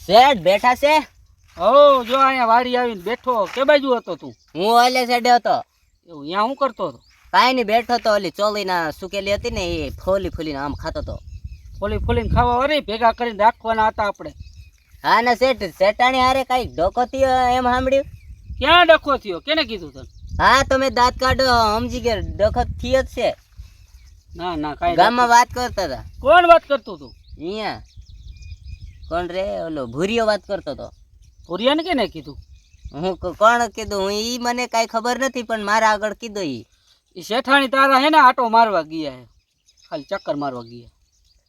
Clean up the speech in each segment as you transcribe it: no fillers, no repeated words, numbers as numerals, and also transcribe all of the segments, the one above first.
શેઠ બેઠા છે? હો જો અહીંયા વાડી આવીને બેઠો. કે બાજુ હતો તું? હું ઓલે સાઈડે હતો. એવું અહીંયા હું કરતો હતો? કાંઈ નહીં, બેઠો તો. ઓલી ચોલીના સુકેલી હતી ને એ ફોલી ફોલીને આમ ખાતો તો. ફોલી ફોલીને ખાવા વાળી ભેગા કરીને રાખવાના હતા આપણે. હા ને શેઠ, શેઠાણી હારે કાંઈ ડોકો થયો એમ સાંભળ્યું? ક્યાં ડખો થયો? કેને કીધું તને? હા, તમે દાંત કાઢો સમજી ગયા, ડોકો થયો જ છે. ના ના કાંઈ ગામમાં વાત કરતા હતા. કોણ વાત કરતું તું? અહીંયા કોણ રે? ઓલો ભૂરિયો વાત કરતો હતો. ભૂરિયાને કેને કીધું? હું કોણ કીધું હું ઈ મને કાંઈ ખબર નથી, પણ મારા આગળ કીધું ઈ. એ શેઠાણી તારા હે ને આટો મારવા ગયા હે, ખાલી ચક્કર મારવા ગયા.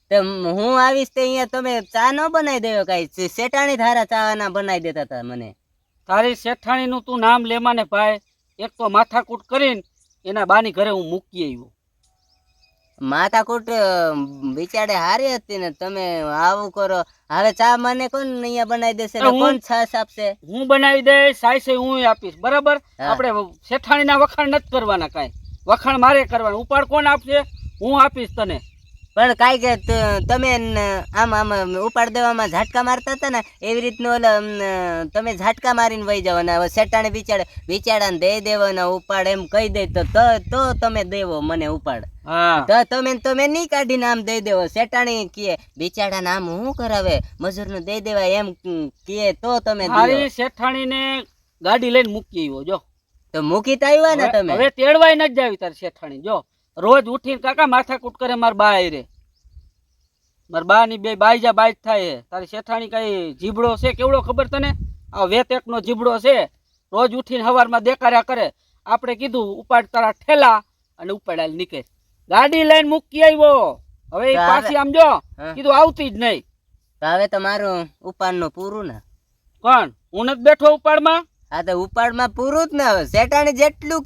તે હું આવીશ તે અહીંયા તમે ચા ન બનાવી દેવો? કાંઈ શેઠાણી ધારા ચા ના બનાવી દેતા હતા મને. તારી શેઠાણીનું તું નામ લેમાં ને ભાઈ, એક તો માથાકૂટ કરીને એના બાની ઘરે હું મૂકી આવ્યો. માથાકૂટ બિચારે હારી હતી ને, તમે આવું કરો. હવે ચા મને કોણ અહીંયા બનાવી દેશે ને કોણ છાશ આપશે? હું બનાવી દઈશ, સાઈસે હું આપીશ, બરાબર? આપણે શેઠાણીના વખાણ નથી કરવાના, કાંઈ વખાણ મારે કરવાના. ઉપાડ કોણ આપશે? હું આપીશ તને. પણ કાંઈ કે તમે આમ આમ ઉપાડ દેવામાં ઝાટકા મારતા હતા ને, એવી રીતનું ઓલા તમે ઝાટકા મારીને વહી જાવ ને. હવે શેઠાણી બિચારાને દઈ દેવાના ઉપાડ એમ કહી દે તો તમે દેવો મને ઉપાડ. તો તમે નહીં કાઢીને આમ દઈ દેવો. શેઠાણી કહે બિચારાને આમ હું કરાવે, મજૂરનું દઈ દેવાય એમ કહે તો તમે મારી શેઠાણીને ગાડી લઈને મૂકી આવ્યો. જો તો મૂકી તો આવ્યા ને તમે. હવે તેડવાય ન જ જાવી તારી શેઠાણી. જો રોજ ઉઠીને કાકા માથાકૂટ કરે મારા બા રે. મારા બા ની બે બાઈજા બાઈજ થાય. તારી શેઠાણી કઈ જીબડો છે કેવડો ખબર તને? આ વેતેક નો જીબડો છે. રોજ ઉઠીને સવારમાં દેખાડ્યા કરે. આપણે કીધું ઉપાડ તારા ઠેલા અને ઉપાડાલ નીકળે. ગાડી લઈને મૂકી આવ્યો. હવે પાછી આમ જો કીધું આવતી જ નહીં. હવે તો મારું ઉપાડનું પૂરું ને. કોણ? હું નથી બેઠો ઉપાડમાં. હા તો ઉપાડમાં પૂરું જ ને. હવે શેઠાણી જેટલું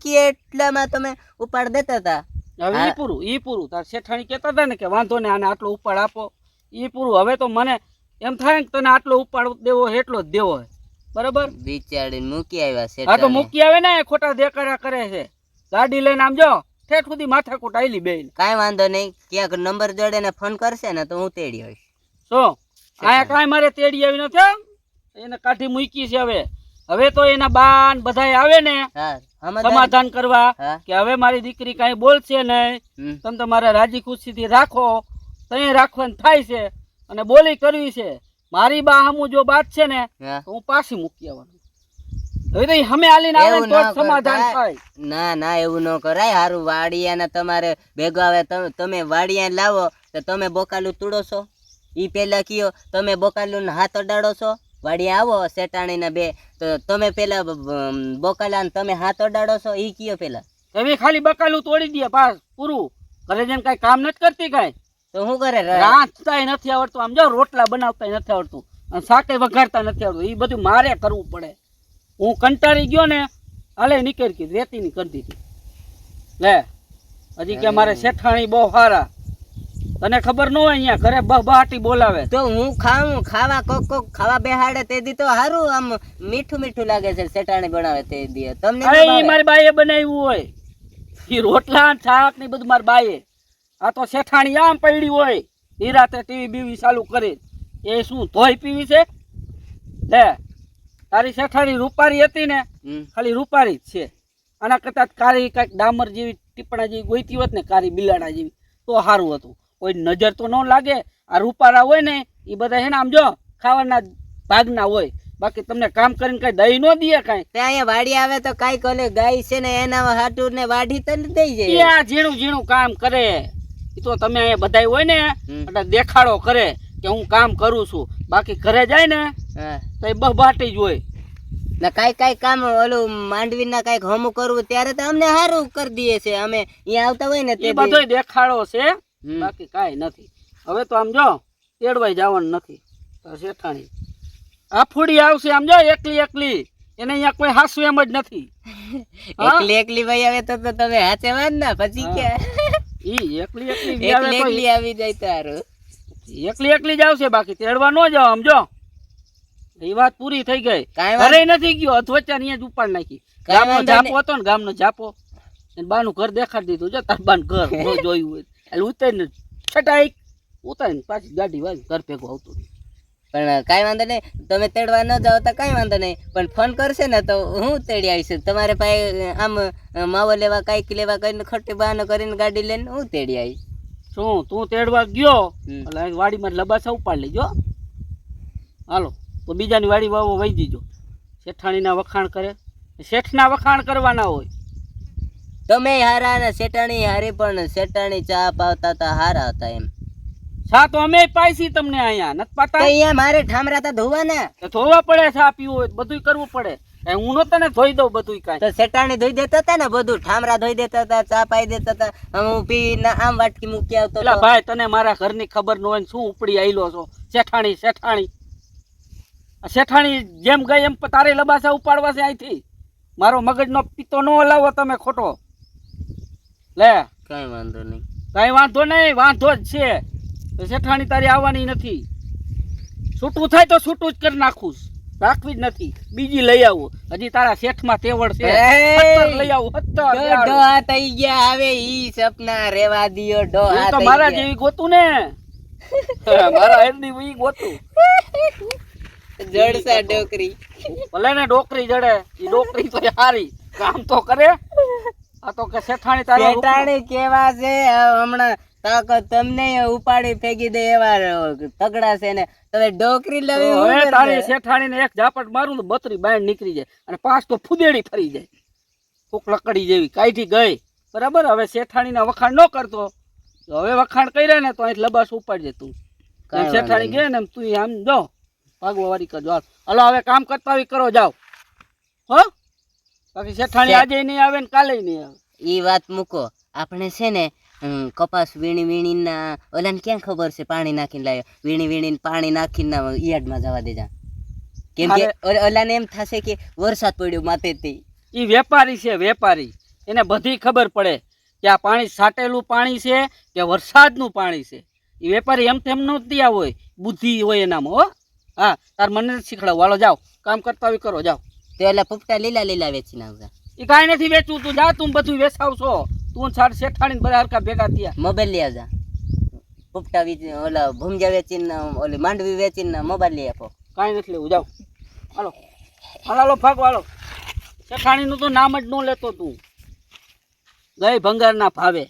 કીએ એટલામાં તમે ઉપાડ દેતા હતા. હવે ઈ પૂરું. તાર શેઠાણી કહેતા હતા ને કે વાંધો ને આને આટલો ઉપાડ આપો, ઈ પૂરું. હવે તો મને એમ થાય ને તને આટલો ઉપાડ દેવો એટલો જ દેવો હોય, બરાબર? બિચારીને મૂકી આવ્યા છે. હા તો મૂકી આવે ને, ખોટા દેખાડા કરે છે. ગાડી લઈને આમ જો ઠેઠ સુધી માથાકૂટ આયલી બેન. કાંઈ વાંધો નહીં, ક્યાંક નંબર જોડે ને ફોન કરશે ને તો હું તેડી આવીશ. શું આયા કાંઈ મારે તેડી આવી નથી, એને કાઢી મૂકી છે. હવે તો એના બાન બધા આવે ને સમાધાન કરવા કે હવે મારી દીકરી કઈ બોલશે નહીં, તમે તમારે રાજી ખુશી થી રાખો. તઈ રાખવાનું થાય છે અને બોલી કરવી છે. મારી બા હમું જો બાત છે ને તો હું પાછી મૂકી આવવાનું. હવે તો હમે આલીને આવે તો સમાધાન થાય. ના ના, એવું ન કરાય. હારું વાડિયાને તમારે ભેગો આવે, તમે વાડિયા લાવો તો તમે બોકાલું તૂડો છો. ઈ પેલા કયો તમે બોકાલું હાથ અડાડો છો. વાડિયા આવો શેઠાણીના બે તો તમે પેલા બોકાલા તમે હાથ અડાડો છો. ઈ કયો પેલા તમે ખાલી બકાલું તોડી દે પાસ પૂરું. ઘરે જઈને કઈ કામ નથી કરતી કઈ તો શું કરે? રાંધતા નથી આવડતું. આમ જો રોટલા બનાવતા નથી આવડતું, શાકે વઘારતા નથી આવડતું. એ બધું મારે કરવું પડે. હું કંટાળી ગયો ને, હાલે નીકળી ગઈ રેતી ની કરી દીધી. લે હજી કે મારે શેઠાણી બહુ સારા. તને ખબર ન હોય અહીંયા ઘરે બહાટી બોલાવે તો હું ખાવા કોક ખાવા બેહાડે તે દી તો સારું આમ મીઠું મીઠું લાગે છે. શેઠાણી બનાવે તે દી તમને મારી બાઈએ બનાવ્યું હોય એ રોટલા શાક ને બધું મારી બાઈએ. આ તો શેઠાણી આમ પડી હોય નિરાતે ટીવી બીવી ચાલુ કરે. એ શું ધોઈ પીવી છે? લે તારી શેઠાણી રૂપારી હતી ને, ખાલી રૂપારી જ છે. આના કરતા કારી કઈક ડામર જેવી ટીપણા જેવી ગોઈતી હોત ને, કારી બિલાડા જેવી, તો સારું હતું. કોઈ નજર તો ન લાગે. આ રૂપારા હોય ને એ બધા હે ને આમ જો ખાવાના ભાગના હોય. બાકી તમને કામ કરીને કઈ દઈ ન દે કઈ. અહીંયા વાડી આવે તો કઈ કોલે ગાય છે ને એના હાટુ ને વાઢી તો દઈ જાય. ઝીણું ઝીણું કામ કરે. એ તો તમે અહીંયા બધા હોય ને એટલે દેખાડો કરે કે હું કામ કરું છું. બાકી ઘરે જાય ને તો એ બહાટી જ હોય ને. કઈ કામ ઓલું માંડવી ના કઈક હોમું કરવું ત્યારે તો અમને સારું કરી દઈએ છે. અમે અહીંયા આવતા હોય ને તે બધો દેખાડો છે, બાકી કાંઈ નથી. હવે તો આમ જો તેડવાઈ જવાનું નથી. શેઠાણી આ ફૂડી આવશે આમ જો એકલી એકલી. એને અહીંયા કોઈ હાસુ એમ જ નથી. એકલી ભાઈ આવે તો તમે હાથે વાંધ ના પછી ક્યાં એકલી આવી જાય તારું. એકલી જ આવશે, બાકી તેડવા ન જાવ. આમ જો એ વાત પૂરી થઈ ગઈ. ઘરે નથી ગયો, અધવચ્ચા અહીંયા જ ઉપાડ નાખી. ગામનો જાપો હતો ને, ગામનો જાપો બાનું ઘર દેખાડી દીધું. જો તાર બાનું ઘર જોયું હોય એટલે ઉતારીને છટાઈ ઉતારીને પાછી ગાડી વાળી ઘર ભેગું આવતું. પણ કાંઈ વાંધો નહીં, તમે તેડવા ન જાઓ તો કાંઈ વાંધો નહીં, પણ ફોન કરશે ને તો હું તેડી આવીશ. તમારે પાસે આમ માવો લેવા કાંઈક લેવા કરીને ખોટી બહાનો કરીને ગાડી લઈને હું તેડી આવીશ. શું તું તેડવા ગયો હમ. એટલે વાડીમાં લબાસા ઉપાડ લેજો. હાલો તો બીજાની વાડી વાવો વહી દીજો. શેઠાણીના વખાણ કરે, શેઠના વખાણ કરવાના હોય. તમે હારા ને શેટાણી હારી, પણ શેટાણી ચા પાવતા હતા હારા હતા એમ. ચા તો અમે પાઈસી તમને અહીંયા નથી તો પાતા. અહીંયા મારે ઠામરા હતા ધોવાના. તો ધોવા પડે, ચા પીવું હોય બધું કરવું પડે. હું નો તને ધોઈ દઉં બધું કાંઈ. તો શેટાણી ધોઈ દેતા હતા ને બધું, ઠામરા ધોઈ દેતા હતા, ચા પાઈ દેતા હતા. હું પી આમ વાટકી મૂકી આવતો પેલા હતો. ભાઈ તને મારા ઘરની ખબર ન હોય ને શું ઉપડી આયલો છો. શેઠાણી શેઠાણી આ શેઠાણી જેમ ગઈ એમ તારે લબાસા ઉપાડવા છે અહીંથી. મારો મગજનો પિત્તો ન હલાવો તમે ખોટો. લે કઈ વાંધો નહીં. કઈ વાંધો નહીં, વાંધો જ છે. તો શેઠાણી તારી આવવાની નથી. છૂટું થાય તો છૂટું જ કરી નાખું. રાખવી જ નથી, બીજી લઈ આવું. હજી તારા શેઠમાં તેવડ છે. સત્તર લઈ આવું, 70. ડોહા થઈ ગયા હવે, ઈ સપના રેવા દિયો. ડોહા ઈ તો થઈ મારા ગયા. જેવી ગોતું ને. મારા હેરની ઈ ગોતું. જડસા ડોકરી. ભલે ને ડોકરી જડે, ઈ ડોકરી તો હારી કામ તો કરે. આ તો કે શેઠાણી તારા શેટાણી કેવા છે હમણાં, તાકાત તમને ઉપાડી ફેંકી દે એવા તગડા છે ને. તમે ડોકરી લેવી હવે હું તારી કરશે? શેઠાણીને એક ઝાપટ મારું તો 32 બાયણ નીકળી જાય અને 5 તો ફુદેડી ફરી જાય. કોક લકડી જેવી કાઢી ગઈ. બરાબર, હવે શેઠાણીના વખાણ ન કરતો. તો હવે વખાણ કર્યા ને તો અહીં લબાસ ઉપાડજે તું. કાંઈ શેઠાણી વાંધો ગયે ને એમ તું આમ જો ભાગવા વાળી કરજો. હાલ. હલો હવે કામ કરતા હોય કરો જાઓ. હો બાકી શેઠાણી આજે નહીં આવે ને કાલે નહીં આવે. ઈ વાત મૂકો. આપણે છે ને કપાસ વીણી વીણીના ઓલાને ક્યાં ખબર છે પાણી નાખીને લાવ્યો. વીણી વીણીને પાણી નાખીને યાર્ડમાં જવા દેજા. કેમ કે ઓલાને એમ થશે કે વરસાદ પડ્યો માથેથી. એ વેપારી છે, વેપારી. એને બધી ખબર પડે કે આ પાણી સાટેલું પાણી છે કે વરસાદનું પાણી છે. એ વેપારી એમ તેમ નથી આ હોય, બુદ્ધિ હોય એનામાં. હો હા, તાર મને શીખડાવ. વાળો જાઓ, કામ કરતા હોય કરો જાઓ. તો એટલે ફૂફટા લીલા લીલા વેચી નાખજા. એ કાંઈ નથી વેચવું, તું જા, તું બધું વેચાવશો. તું સાડ શેઠાણી બધા હરકા ભેગા થયા. મોબાઈલ લઈ આવજા. ફૂફટા ઓલા ભૂમજા વેચીને ઓલી માંડવી વેચીને મોબાઈલ લઈ આપો. કાંઈ નથી લેવું, જાઓ. હાલો હાલો ભાગ વાળો. શેઠાણીનું તો નામ જ ન લેતો તું. ગઈ ભંગારના ભાવે.